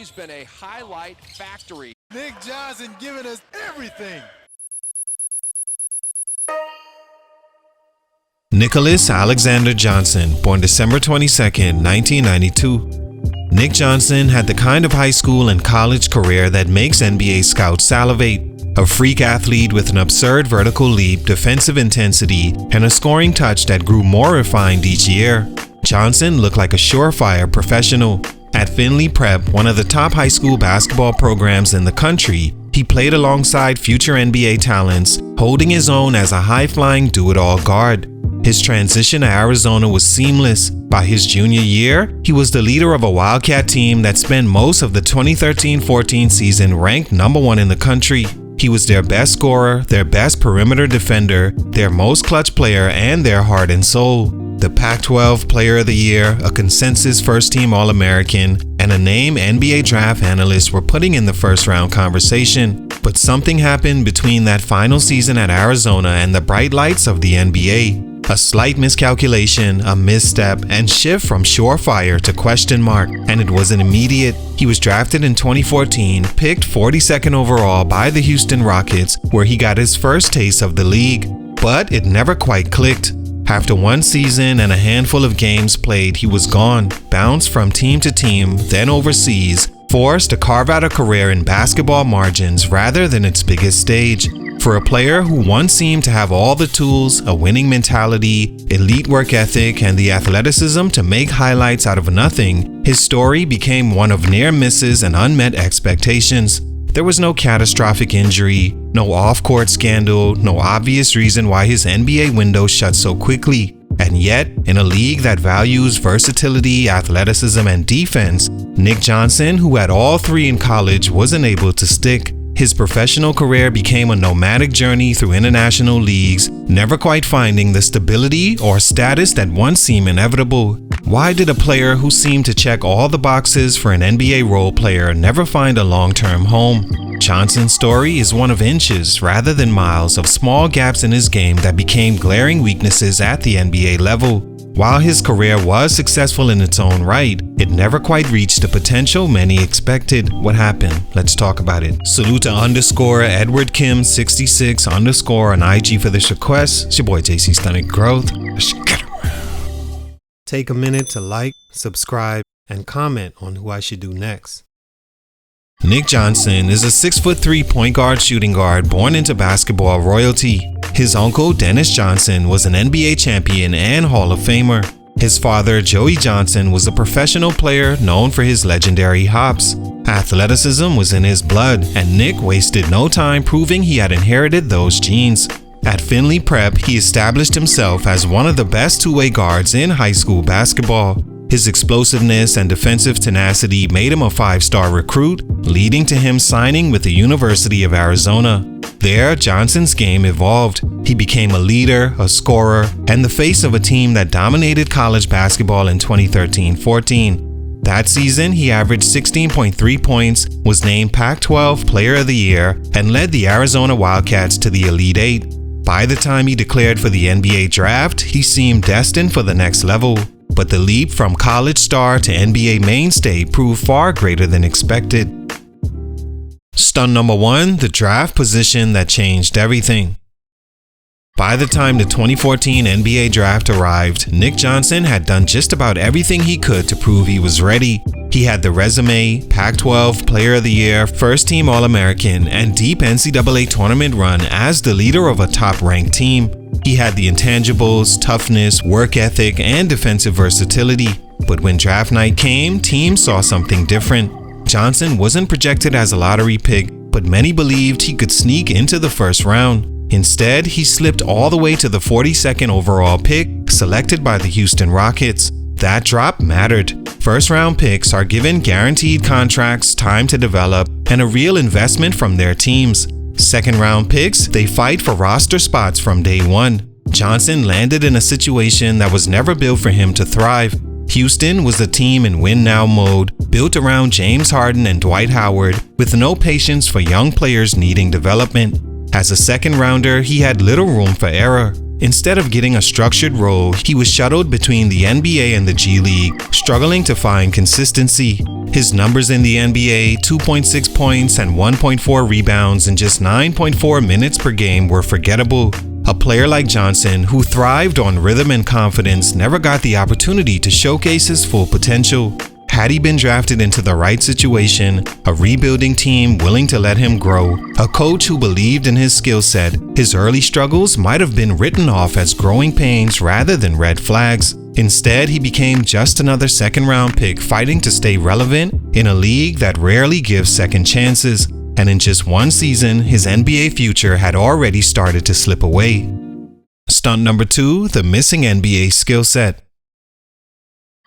He's been a highlight factory. Nick Johnson giving us everything. Nicholas Alexander Johnson, born December 22, 1992. Nick Johnson had the kind of high school and college career that makes NBA scouts salivate. A freak athlete with an absurd vertical leap, defensive intensity, and a scoring touch that grew more refined each year. Johnson looked like a surefire professional. At Findlay Prep, one of the top high school basketball programs in the country, he played alongside future NBA talents, holding his own as a high-flying do-it-all guard. His transition to Arizona was seamless. By his junior year, he was the leader of a Wildcat team that spent most of the 2013-14 season ranked #1 in the country. He was their best scorer, their best perimeter defender, their most clutch player, and their heart and soul. The Pac-12 Player of the Year, a consensus first-team All-American, and a name NBA draft analysts were putting in the first-round conversation. But something happened between that final season at Arizona and the bright lights of the NBA. A slight miscalculation, a misstep, and shift from surefire to question mark, and it wasn't immediate. He was drafted in 2014, picked 42nd overall by the Houston Rockets, where he got his first taste of the league. But it never quite clicked. After one season and a handful of games played, he was gone, bounced from team to team, then overseas, forced to carve out a career in basketball margins rather than its biggest stage. For a player who once seemed to have all the tools, a winning mentality, elite work ethic, and the athleticism to make highlights out of nothing, his story became one of near misses and unmet expectations. There was no catastrophic injury, no off-court scandal, no obvious reason why his NBA window shut so quickly. And yet, in a league that values versatility, athleticism, and defense, Nick Johnson, who had all three in college, wasn't able to stick. His professional career became a nomadic journey through international leagues, never quite finding the stability or status that once seemed inevitable. Why did a player who seemed to check all the boxes for an NBA role player never find a long-term home? Johnson's story is one of inches rather than miles of small gaps in his game that became glaring weaknesses at the NBA level. While his career was successful in its own right, it never quite reached the potential many expected. What happened? Let's talk about it. Salute to _Edward Kim 66 _ on IG for this request. It's your boy JC Stunted Growth. Let's get 'em. Take a minute to like, subscribe, and comment on who I should do next. Nick Johnson is a 6'3" point guard shooting guard born into basketball royalty. His uncle, Dennis Johnson, was an NBA champion and Hall of Famer. His father, Joey Johnson, was a professional player known for his legendary hops. Athleticism was in his blood, and Nick wasted no time proving he had inherited those genes. At Findlay Prep, he established himself as one of the best two-way guards in high school basketball. His explosiveness and defensive tenacity made him a 5-star recruit, leading to him signing with the University of Arizona. There, Johnson's game evolved. He became a leader, a scorer, and the face of a team that dominated college basketball in 2013-14. That season, he averaged 16.3 points, was named Pac-12 Player of the Year, and led the Arizona Wildcats to the Elite Eight. By the time he declared for the NBA draft, he seemed destined for the next level. But the leap from college star to NBA mainstay proved far greater than expected. Stunt number 1, the draft position that changed everything. By the time the 2014 NBA draft arrived, Nick Johnson had done just about everything he could to prove he was ready. He had the resume, Pac-12 Player of the Year, first-team All-American, and deep NCAA tournament run as the leader of a top-ranked team. He had the intangibles, toughness, work ethic, and defensive versatility. But when draft night came, teams saw something different. Johnson wasn't projected as a lottery pick, but many believed he could sneak into the first round. Instead, he slipped all the way to the 42nd overall pick, selected by the Houston Rockets. That drop mattered. First-round picks are given guaranteed contracts, time to develop, and a real investment from their teams. Second-round picks, they fight for roster spots from day one. Johnson landed in a situation that was never built for him to thrive. Houston was a team in win-now mode, built around James Harden and Dwight Howard, with no patience for young players needing development. As a second-rounder, he had little room for error. Instead of getting a structured role, he was shuttled between the NBA and the G League, struggling to find consistency. His numbers in the NBA, 2.6 points and 1.4 rebounds in just 9.4 minutes per game, were forgettable. A player like Johnson, who thrived on rhythm and confidence, never got the opportunity to showcase his full potential. Had he been drafted into the right situation, a rebuilding team willing to let him grow, a coach who believed in his skill set, his early struggles might have been written off as growing pains rather than red flags. Instead, he became just another second-round pick fighting to stay relevant in a league that rarely gives second chances. And in just one season, his NBA future had already started to slip away. Stunt number 2, the missing NBA skill set.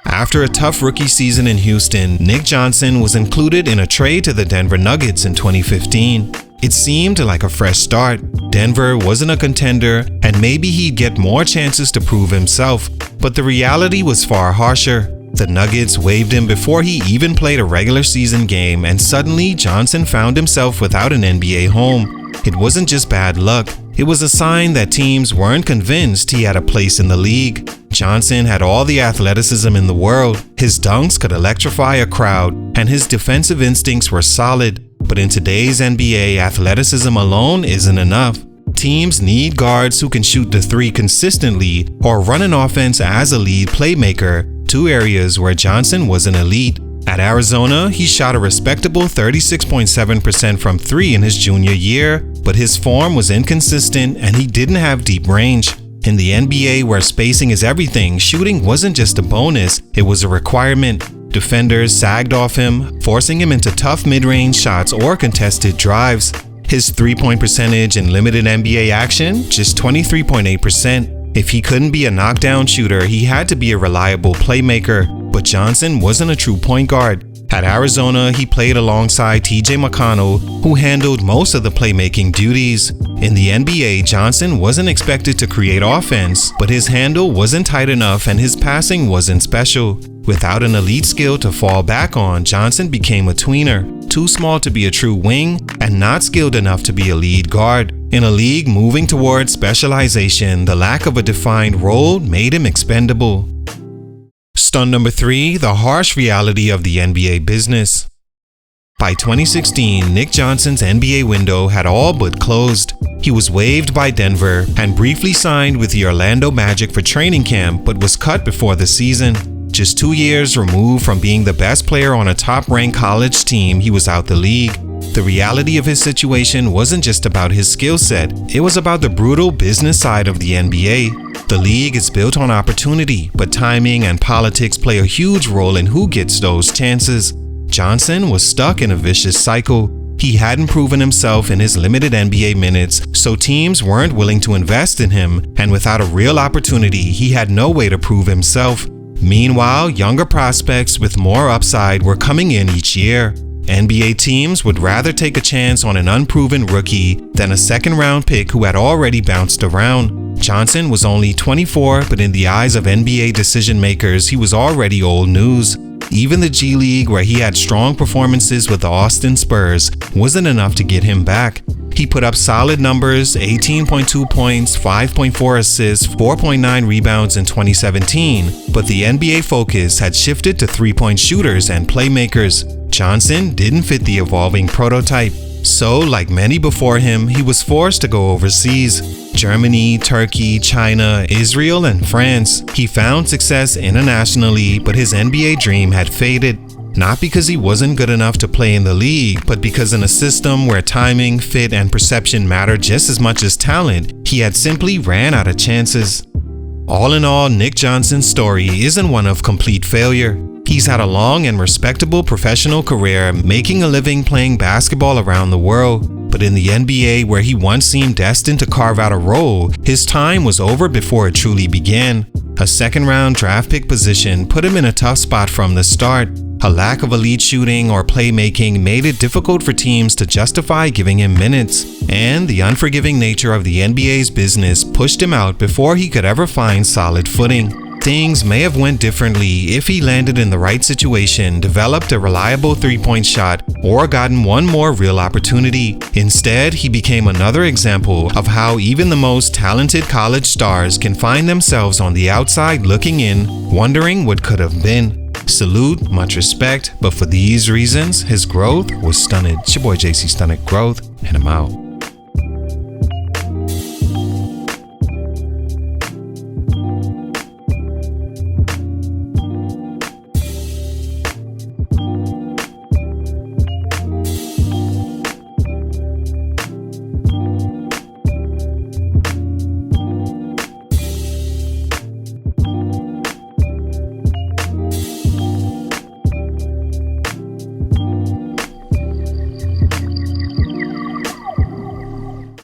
After a tough rookie season in Houston, Nick Johnson was included in a trade to the Denver Nuggets in 2015. It seemed like a fresh start. Denver wasn't a contender, and maybe he'd get more chances to prove himself, but the reality was far harsher. The Nuggets waived him before he even played a regular season game, and suddenly Johnson found himself without an NBA home. It wasn't just bad luck. It was a sign that teams weren't convinced he had a place in the league. Johnson had all the athleticism in the world. His dunks could electrify a crowd, and his defensive instincts were solid. But in today's NBA, athleticism alone isn't enough. Teams need guards who can shoot the three consistently or run an offense as a lead playmaker, two areas where Johnson was an elite. At Arizona, he shot a respectable 36.7% from three in his junior year, but his form was inconsistent and he didn't have deep range. In the NBA, where spacing is everything, shooting wasn't just a bonus, it was a requirement. Defenders sagged off him, forcing him into tough mid-range shots or contested drives. His three-point percentage in limited NBA action, just 23.8%. If he couldn't be a knockdown shooter, he had to be a reliable playmaker. But Johnson wasn't a true point guard. At Arizona, he played alongside TJ McConnell, who handled most of the playmaking duties. In the NBA, Johnson wasn't expected to create offense, but his handle wasn't tight enough and his passing wasn't special. Without an elite skill to fall back on, Johnson became a tweener, too small to be a true wing and not skilled enough to be a lead guard. In a league moving towards specialization, the lack of a defined role made him expendable. Stunt number 3, the harsh reality of the NBA business. By 2016, Nick Johnson's NBA window had all but closed. He was waived by Denver and briefly signed with the Orlando Magic for training camp, but was cut before the season. Just 2 years removed from being the best player on a top-ranked college team, he was out the league. The reality of his situation wasn't just about his skill set, it was about the brutal business side of the NBA. The league is built on opportunity, but timing and politics play a huge role in who gets those chances. Johnson was stuck in a vicious cycle. He hadn't proven himself in his limited NBA minutes, so teams weren't willing to invest in him, and without a real opportunity, he had no way to prove himself. Meanwhile, younger prospects with more upside were coming in each year. NBA teams would rather take a chance on an unproven rookie than a second-round pick who had already bounced around. Johnson was only 24, but in the eyes of NBA decision-makers, he was already old news. Even the G League, where he had strong performances with the Austin Spurs, wasn't enough to get him back. He put up solid numbers, 18.2 points, 5.4 assists, 4.9 rebounds in 2017, but the NBA focus had shifted to three-point shooters and playmakers. Johnson didn't fit the evolving prototype. So, like many before him, he was forced to go overseas. Germany, Turkey, China, Israel, and France. He found success internationally, but his NBA dream had faded. Not because he wasn't good enough to play in the league, but because in a system where timing, fit, and perception matter just as much as talent, he had simply ran out of chances. All in all, Nick Johnson's story isn't one of complete failure. He's had a long and respectable professional career, making a living playing basketball around the world. But in the NBA, where he once seemed destined to carve out a role, his time was over before it truly began. A second-round draft pick position put him in a tough spot from the start. A lack of elite shooting or playmaking made it difficult for teams to justify giving him minutes. And the unforgiving nature of the NBA's business pushed him out before he could ever find solid footing. Things may have went differently if he landed in the right situation, developed a reliable three-point shot, or gotten one more real opportunity. Instead, he became another example of how even the most talented college stars can find themselves on the outside looking in, wondering what could have been. Salute, much respect, but for these reasons, his growth was stunted. It's your boy JC Stunted Growth, and I'm out.